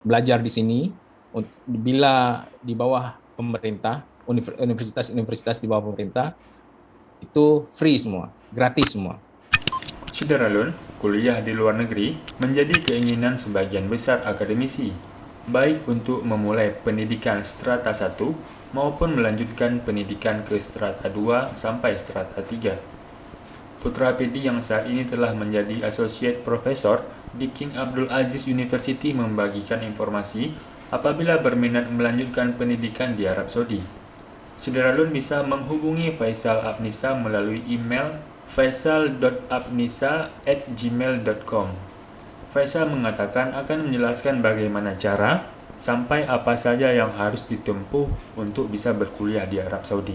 belajar di sini bila di bawah pemerintah, universitas-universitas di bawah pemerintah itu free semua, gratis semua. Syederalun, kuliah di luar negeri menjadi keinginan sebagian besar akademisi, baik untuk memulai pendidikan strata 1 maupun melanjutkan pendidikan ke strata 2 sampai strata 3. Putra Pedi yang saat ini telah menjadi Associate Professor di King Abdul Aziz University membagikan informasi apabila berminat melanjutkan pendidikan di Arab Saudi. Syederalun bisa menghubungi Faisal Apnisa melalui email faisal.apnisa@gmail.com. Faisal mengatakan akan menjelaskan bagaimana cara sampai apa saja yang harus ditempuh untuk bisa berkuliah di Arab Saudi.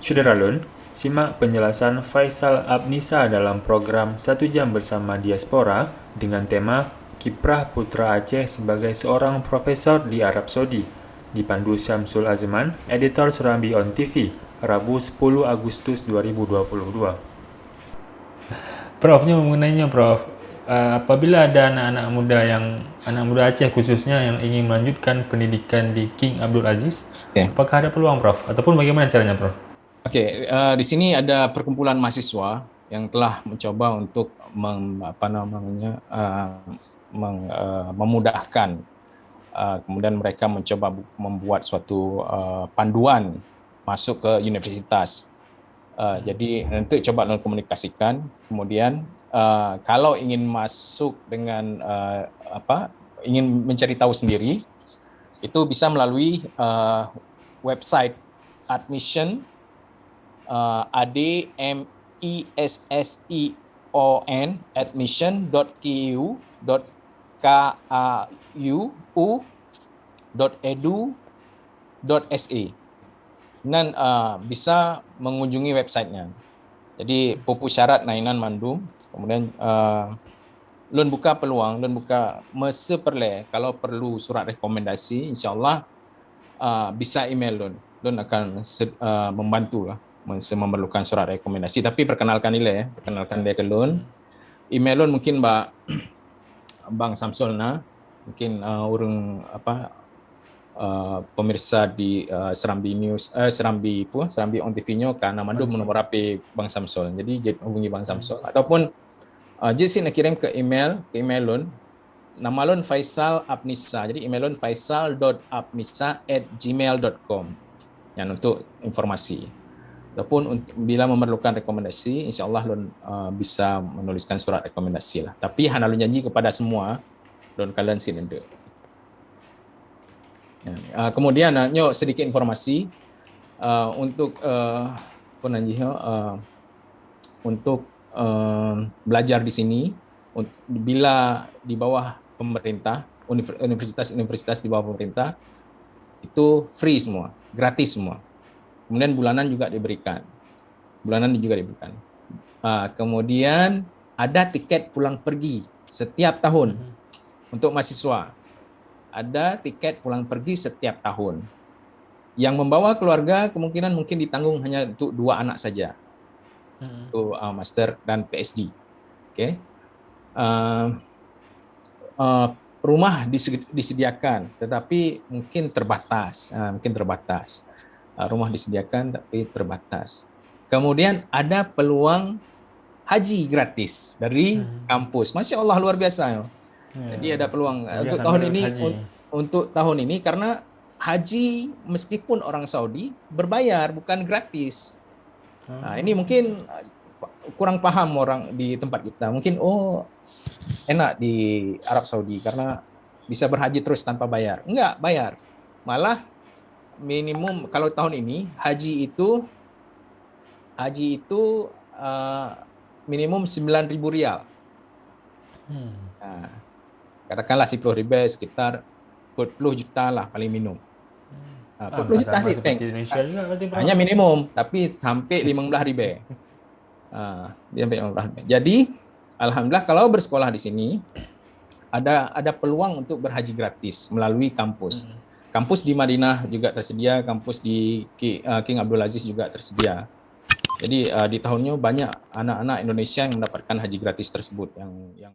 Syederalun, simak penjelasan Faisal Apnisa dalam program 1 jam bersama Diaspora dengan tema Kiprah Putra Aceh sebagai seorang profesor di Arab Saudi, dipandu Syamsul Azman, editor Serambi On TV, Rabu 10 Agustus 2022. Prof, mengenainya Prof, apabila ada anak muda Aceh khususnya yang ingin melanjutkan pendidikan di King Abdul Aziz, apakah ada peluang Prof? Ataupun bagaimana caranya Prof? Oke, di sini ada perkumpulan mahasiswa yang telah mencoba untuk memudahkan. Kemudian mereka mencoba membuat suatu panduan masuk ke universitas. Jadi nanti coba komunikasikan. Kemudian kalau ingin masuk dengan ingin mencari tahu sendiri, itu bisa melalui website admission admission.ku.edu.sa. Dan bisa mengunjungi websitenya. Jadi pupu syarat nainan mandum, kemudian lun buka peluang, lun buka masa perle kalau perlu surat rekomendasi, insyaallah bisa email lun akan membantu lah memerlukan surat rekomendasi. Tapi perkenalkan dia ke lun. Email lun mungkin Bang Samsul mungkin urang pemirsa di Serambi News, Serambi On TV-nya karena mandum nomor HP Bang Samsul. Jadi hubungi Bang Samsul ataupun jisi nak kirim ke email lun. Nama lun Faisal Apnisa. Jadi email lun faisal.apnisa@gmail.com. Yang untuk informasi. Ataupun bila memerlukan rekomendasi, insyaallah lun bisa menuliskan surat rekomendasi lah. Tapi hana lun janji kepada semua lun kalian sinende. Kemudian sedikit informasi untuk untuk belajar di sini bila di bawah pemerintah, universitas-universitas di bawah pemerintah itu free semua, gratis semua. Kemudian bulanan juga diberikan. Kemudian ada tiket pulang pergi setiap tahun untuk mahasiswa. Ada tiket pulang pergi setiap tahun. Yang membawa keluarga kemungkinan mungkin ditanggung hanya untuk 2 anak saja. Untuk master dan PhD. Oke. Rumah disediakan, tetapi mungkin terbatas. Rumah disediakan tapi terbatas. Kemudian ada peluang haji gratis dari kampus. Masya Allah, luar biasa. Jadi ada peluang untuk tahun ini karena haji meskipun orang Saudi berbayar, bukan gratis. Ini mungkin kurang paham orang di tempat kita. Mungkin enak di Arab Saudi karena bisa berhaji terus tanpa bayar. Enggak, bayar. Malah minimum kalau tahun ini haji itu minimum 9.000 rial. Katakanlah 10 ribu sekitar 40 juta lah paling minimum. 40 juta sih hanya minimum, tapi sampai 15 ribu. Jadi alhamdulillah kalau bersekolah di sini ada peluang untuk berhaji gratis melalui kampus. Kampus di Madinah juga tersedia, kampus di King Abdul Aziz juga tersedia. Jadi di tahunnya banyak anak-anak Indonesia yang mendapatkan haji gratis tersebut yang